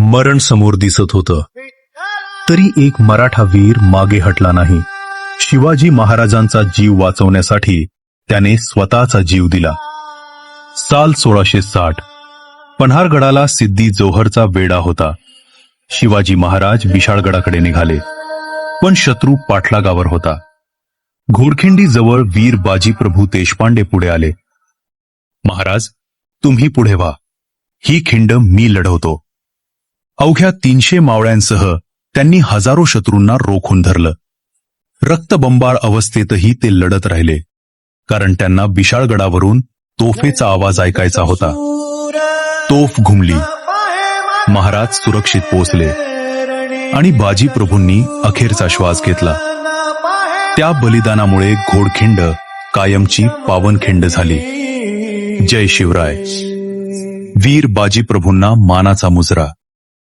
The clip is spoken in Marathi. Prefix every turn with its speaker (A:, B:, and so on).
A: मरण समोर दिसत होतं, तरी एक मराठा वीर मागे हटला नाही. शिवाजी महाराजांचा जीव वाचवण्यासाठी त्याने स्वतःचा जीव दिला. साल 1660. पन्हारगडाला सिद्दी जोहरचा वेढा होता. शिवाजी महाराज विशाळगडाकडे निघाले, पण शत्रू पाठलागावर होता. घोडखिंडी जवळ वीर बाजीप्रभू देशपांडे पुढे आले. महाराज, तुम्ही पुढे व्हा, ही खिंड मी लढवतो. अवघ्या 300 मावळ्यांसह त्यांनी हजारो शत्रूंना रोखून धरलं. रक्तबंबाळ अवस्थेतही ते लढत राहिले, कारण त्यांना विशाळगडावरून तोफेचा आवाज ऐकायचा होता. तोफ घुमली, महाराज सुरक्षित पोहोचले आणि बाजीप्रभूंनी अखेरचा श्वास घेतला. त्या बलिदानामुळे घोडखिंड कायमची पावनखिंड झाली. जय शिवराय. वीर बाजीप्रभूंना मानाचा मुजरा.